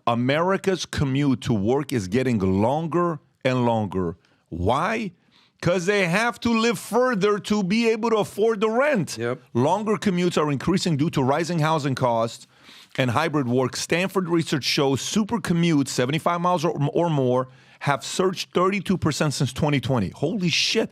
America's commute to work is getting longer and longer. Why? Because they have to live further to be able to afford the rent. Yep. Longer commutes are increasing due to rising housing costs and hybrid work. Stanford research shows super commutes, 75 miles or more, have surged 32% since 2020. Holy shit.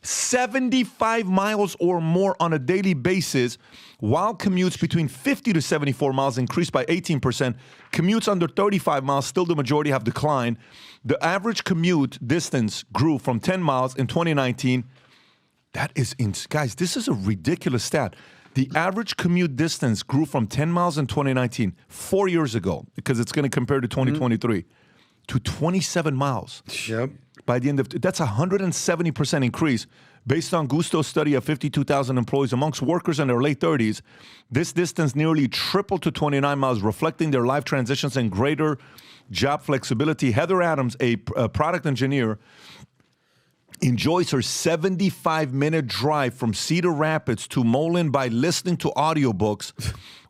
75 miles or more on a daily basis, while commutes between 50 to 74 miles increased by 18%. Commutes under 35 miles, still the majority, have declined. The average commute distance grew from 10 miles in 2019. That is, guys, this is a ridiculous stat. The average commute distance grew from 10 miles in 2019, 4 years ago, because it's going to compare to 2023, to 27 miles. Yep. By the end of that's 170% increase based on Gusto's study of 52,000 employees amongst workers in their late 30s. This distance nearly tripled to 29 miles, reflecting their life transitions and greater job flexibility. Heather Adams, a product engineer, enjoys her 75-minute drive from Cedar Rapids to Mullen by listening to audiobooks,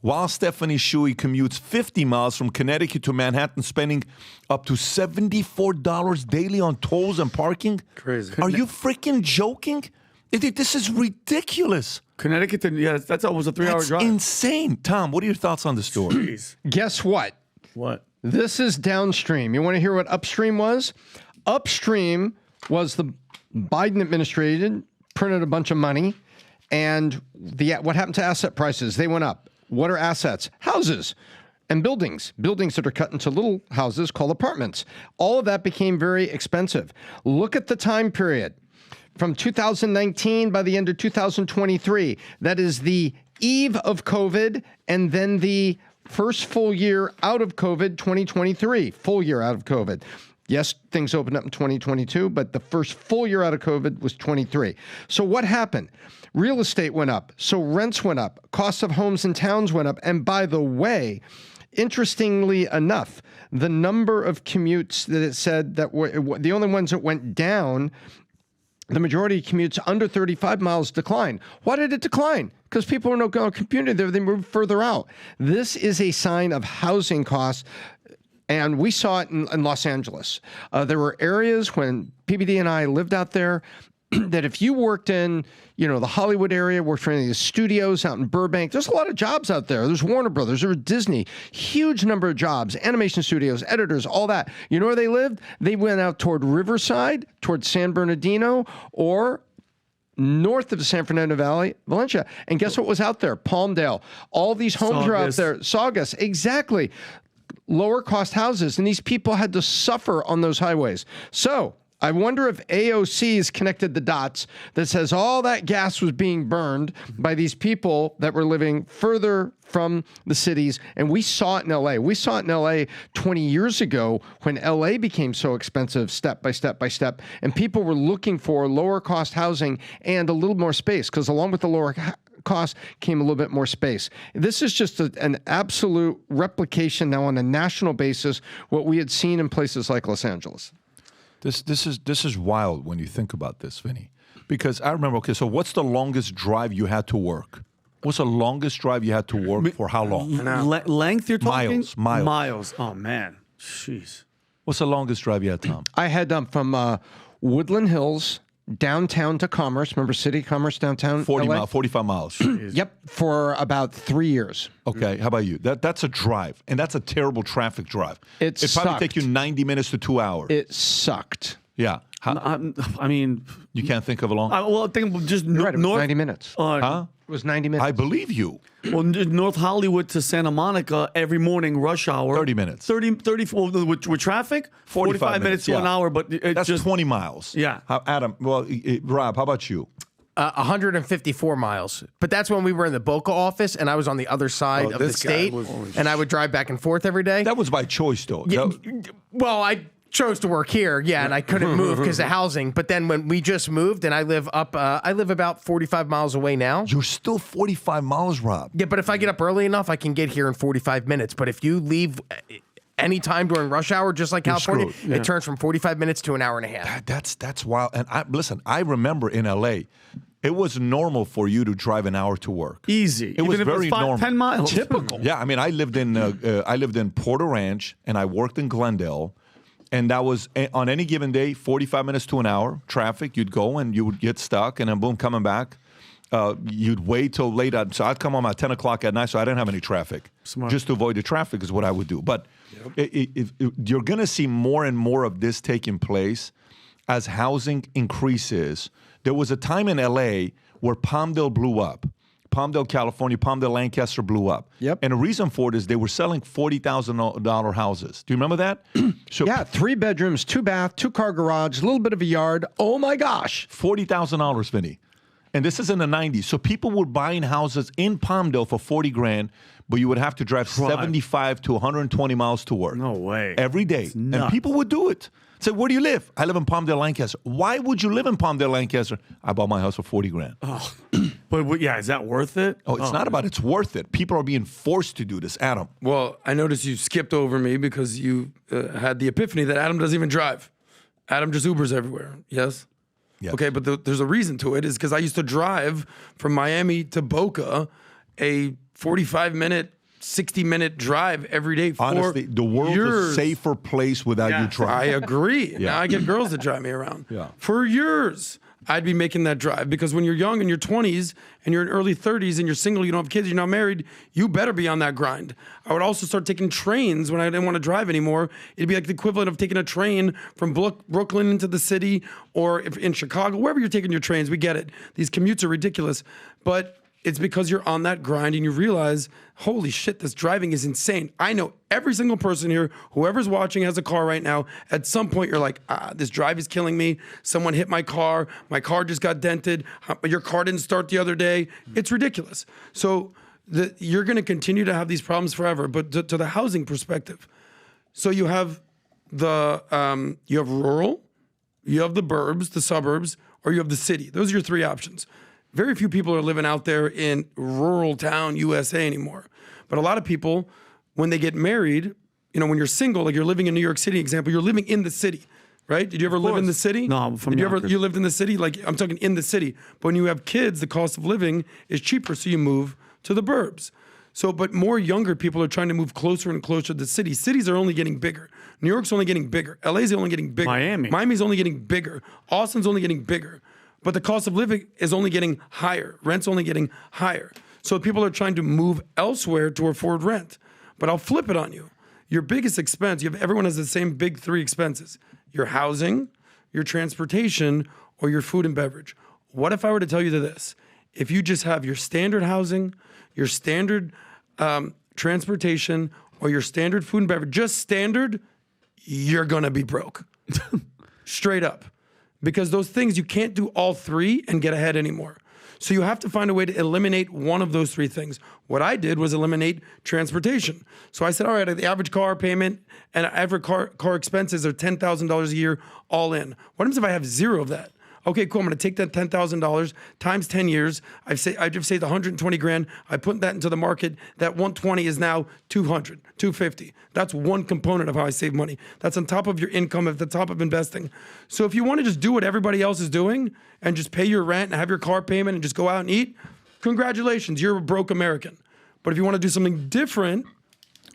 while Stephanie Shuey commutes 50 miles from Connecticut to Manhattan, spending up to $74 daily on tolls and parking. Crazy. Are you freaking joking? This is ridiculous. Connecticut, that's almost a 3-hour That's drive. insane. Tom, what are your thoughts on the story? Jeez. Guess what? What? This is downstream. You want to hear what upstream was? Upstream was the Biden administration printed a bunch of money, and what happened to asset prices? They went up. What are assets? Houses and buildings. Buildings that are cut into little houses called apartments. All of that became very expensive. Look at the time period. From 2019 by the end of 2023, that is the eve of COVID, and then the first full year out of COVID, 2023, full year out of COVID. Yes, things opened up in 2022, but the first full year out of COVID was 23. So what happened? Real estate went up. So rents went up. Costs of homes in towns went up. And by the way, interestingly enough, the number of commutes that it said that were the only ones that went down, the majority of commutes under 35 miles declined. Why did it decline? Because people were not going to commute there. They moved further out. This is a sign of housing costs. And we saw it in Los Angeles. There were areas when PBD and I lived out there that if you worked in, the Hollywood area, worked for any of the studios out in Burbank, there's a lot of jobs out there. There's Warner Brothers, there's Disney, huge number of jobs, animation studios, editors, all that. You know where they lived? They went out toward Riverside, toward San Bernardino, or north of the San Fernando Valley, Valencia. And guess what was out there? Palmdale. All these homes are out there. Saugus, exactly. Lower cost houses, and these people had to suffer on those highways. So I wonder if AOC has connected the dots that says all that gas was being burned by these people that were living further from the cities. And we saw it in LA. We saw it in LA 20 years ago when LA became so expensive step by step by step. And people were looking for lower cost housing and a little more space, because along with the lower cost came a little bit more space. This is just an absolute replication now on a national basis, what we had seen in places like Los Angeles. This is wild when you think about this, Vinny. Because I remember, okay, so what's the longest drive you had to work? What's the longest drive you had to work for how long? Length you're talking? Miles. Oh, man. Jeez. What's the longest drive you had, Tom? I had from Woodland Hills downtown to Commerce. Remember City Commerce downtown? 45 miles. Yep, for about 3 years. Okay, how about you? That's a drive, and that's a terrible traffic drive. It probably take you 90 minutes to 2 hours. It sucked. Yeah. I mean, you can't think of a long. Well, I think just right, north. 90 minutes. Huh? It was 90 minutes. I believe you. Well, North Hollywood to Santa Monica every morning, rush hour. 30 minutes. 30 with traffic, 45 minutes to an hour, but that's just 20 miles. Yeah. Adam, Rob, how about you? 154 miles. But that's when we were in the Boca office, and I was on the other side of the state, and I would drive back and forth every day. That was by choice, though. Yeah, well, I chose to work here, and I couldn't move because of housing. But then when we just moved, and I live about 45 miles away now. You're still 45 miles, Rob. Yeah, but if I get up early enough, I can get here in 45 minutes. But if you leave anytime during rush hour, just like California, it turns from 45 minutes to an hour and a half. That's wild. And I remember in LA, it was normal for you to drive an hour to work. Easy. It was Even if very it's normal. 10 miles. Typical. Yeah, I mean, I lived in Porter Ranch, and I worked in Glendale, and that was on any given day, 45 minutes to an hour traffic. You'd go and you would get stuck, and then boom, coming back. You'd wait till late. So I'd come home at 10 o'clock at night, so I didn't have any traffic. Smart. Just to avoid the traffic is what I would do. But you're going to see more and more of this taking place as housing increases. There was a time in L.A. where Palmdale blew up. Palmdale, California, Palmdale, Lancaster blew up. Yep. And the reason for it is they were selling $40,000 houses. Do you remember that? So Yeah, 3 bedrooms, 2 bath, 2-car garage, a little bit of a yard. Oh my gosh. $40,000, Vinny. And this is in the 90s. So people were buying houses in Palmdale for $40,000, but you would have to drive 75 to 120 miles to work. No way. Every day. And nuts. people would do it. Say, where do you live? I live in Palmdale, Lancaster. Why would you live in Palmdale, Lancaster? I bought my house for $40,000. Oh. But yeah, is that worth it? Oh, it's not about it's worth it. People are being forced to do this. Adam. Well, I noticed you skipped over me because you had the epiphany that Adam doesn't even drive. Adam just Ubers everywhere. Yes? Yes. Okay, but there's a reason to it. Is because I used to drive from Miami to Boca a 45-minute, 60-minute drive every day for Honestly, the world's years. a safer place without you I driving. agree. Now I get girls that drive me around. Yeah. For years, I'd be making that drive because when you're young in your 20s and you're in early 30s and you're single, you don't have kids, you're not married, you better be on that grind. I would also start taking trains when I didn't want to drive anymore. It'd be like the equivalent of taking a train from Brooklyn into the city or if in Chicago, wherever you're taking your trains. We get it. These commutes are ridiculous. But it's because you're on that grind and you realize, holy shit, this driving is insane. I know every single person here, whoever's watching has a car right now. At some point, you're like, this drive is killing me. Someone hit my car just got dented. Your car didn't start the other day. It's ridiculous. So you're going to continue to have these problems forever. But to the housing perspective, so you have you have rural, you have the burbs, the suburbs, or you have the city. Those are your 3 options. Very few people are living out there in rural town USA anymore. But a lot of people, when they get married, when you're single, like you're living in New York City, example, you're living in the city, right? Did you ever live in the city? No, I'm from Did Yonkers. you lived in the city? Like I'm talking in the city. But when you have kids, the cost of living is cheaper, so you move to the burbs. So, but more younger people are trying to move closer and closer to the city. Cities are only getting bigger. New York's only getting bigger. LA's only getting bigger. Miami's only getting bigger. Austin's only getting bigger. But the cost of living is only getting higher. Rent's only getting higher. So people are trying to move elsewhere to afford rent. But I'll flip it on you. Your biggest expense, everyone has the same big 3 expenses. Your housing, your transportation, or your food and beverage. What if I were to tell you this? If you just have your standard housing, your standard transportation, or your standard food and beverage, just standard, you're going to be broke. Straight up. Because those things, you can't do all 3 and get ahead anymore. So you have to find a way to eliminate one of those 3 things. What I did was eliminate transportation. So I said, all right, the average car payment and average car expenses are $10,000 a year all in. What happens if I have 0 of that? Okay, cool. I'm going to take that $10,000 times 10 years. I've saved $120,000. I put that into the market. That 120 is now 200, 250. That's one component of how I save money. That's on top of your income, at the top of investing. So if you want to just do what everybody else is doing and just pay your rent and have your car payment and just go out and eat, congratulations, you're a broke American. But if you want to do something different,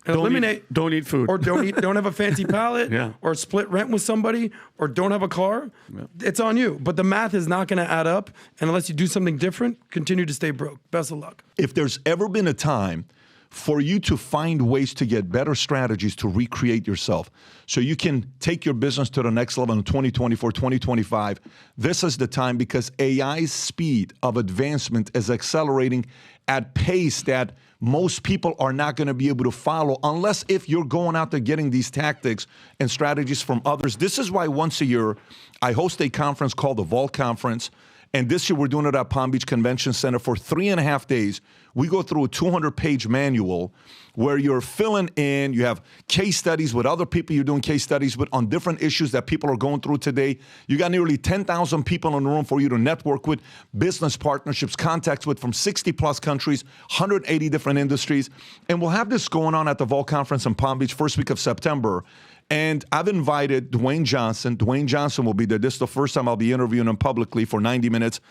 Don't eat food. or don't have a fancy pallet, Yeah. or split rent with somebody, or don't have a car, it's on you. But the math is not going to add up, and unless you do something different, continue to stay broke. Best of luck. If there's ever been a time for you to find ways to get better strategies to recreate yourself so you can take your business to the next level in 2024, 2025, this is the time, because AI's speed of advancement is accelerating at pace that most people are not going to be able to follow unless if you're going out there getting these tactics and strategies from others. This is why once a year I host a conference called the Vault Conference. And this year we're doing it at Palm Beach Convention Center for 3.5 days. We go through a 200-page manual where you're filling in, you have case studies with other people you're doing case studies with on different issues that people are going through today. You got nearly 10,000 people in the room for you to network with, business partnerships, contacts with from 60 plus countries, 180 different industries. And we'll have this going on at the Vol Conference in Palm Beach first week of September. And I've invited Dwayne Johnson. Dwayne Johnson will be there. This is the first time I'll be interviewing him publicly for 90 minutes.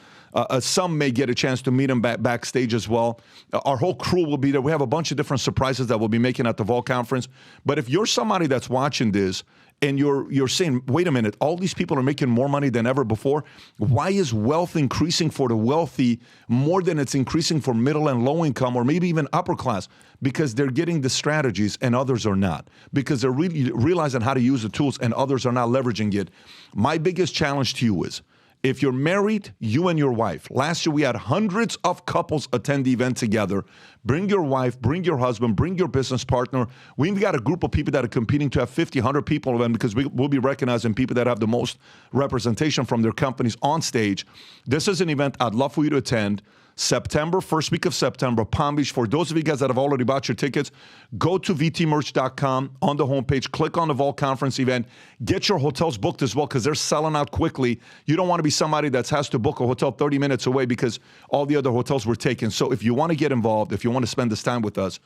Some may get a chance to meet him backstage as well. Our whole crew will be there. We have a bunch of different surprises that we'll be making at the Vol Conference. But if you're somebody that's watching this and you're saying, wait a minute, all these people are making more money than ever before, why is wealth increasing for the wealthy more than it's increasing for middle and low income or maybe even upper class? Because they're getting the strategies and others are not. Because they're really realizing how to use the tools and others are not leveraging it. My biggest challenge to you is, if you're married, you and your wife. Last year, we had hundreds of couples attend the event together. Bring your wife, bring your husband, bring your business partner. We've got a group of people that are competing to have 50, 100 people event because we'll be recognizing people that have the most representation from their companies on stage. This is an event I'd love for you to attend. September, first week of September, Palm Beach. For those of you guys that have already bought your tickets, go to vtmerch.com on the homepage, click on the Vol Conference event, get your hotels booked as well because they're selling out quickly. You don't want to be somebody that has to book a hotel 30 minutes away because all the other hotels were taken. So if you want to get involved, if you want to spend this time with us,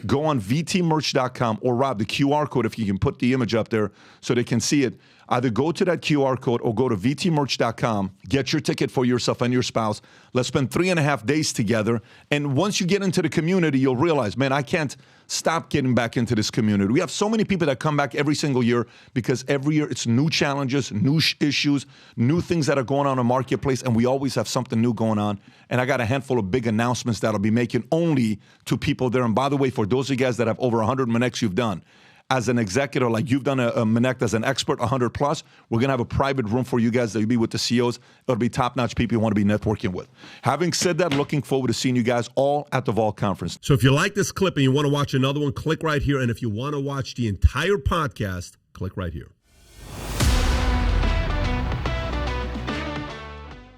go on vtmerch.com or Rob, the QR code, if you can put the image up there so they can see it. Either go to that QR code or go to vtmerch.com, get your ticket for yourself and your spouse. Let's spend 3.5 days together. And once you get into the community, you'll realize, man, I can't stop getting back into this community. We have so many people that come back every single year because every year it's new challenges, new issues, new things that are going on in the marketplace, and we always have something new going on. And I got a handful of big announcements that I'll be making only to people there. And by the way, for those of you guys that have over 100 Monects you've done, as an executive, like you've done a Monect as an expert, 100 plus, we're going to have a private room for you guys that you'll be with the CEOs. It'll be top-notch people you want to be networking with. Having said that, looking forward to seeing you guys all at the Vol Conference. So if you like this clip and you want to watch another one, click right here. And if you want to watch the entire podcast, click right here.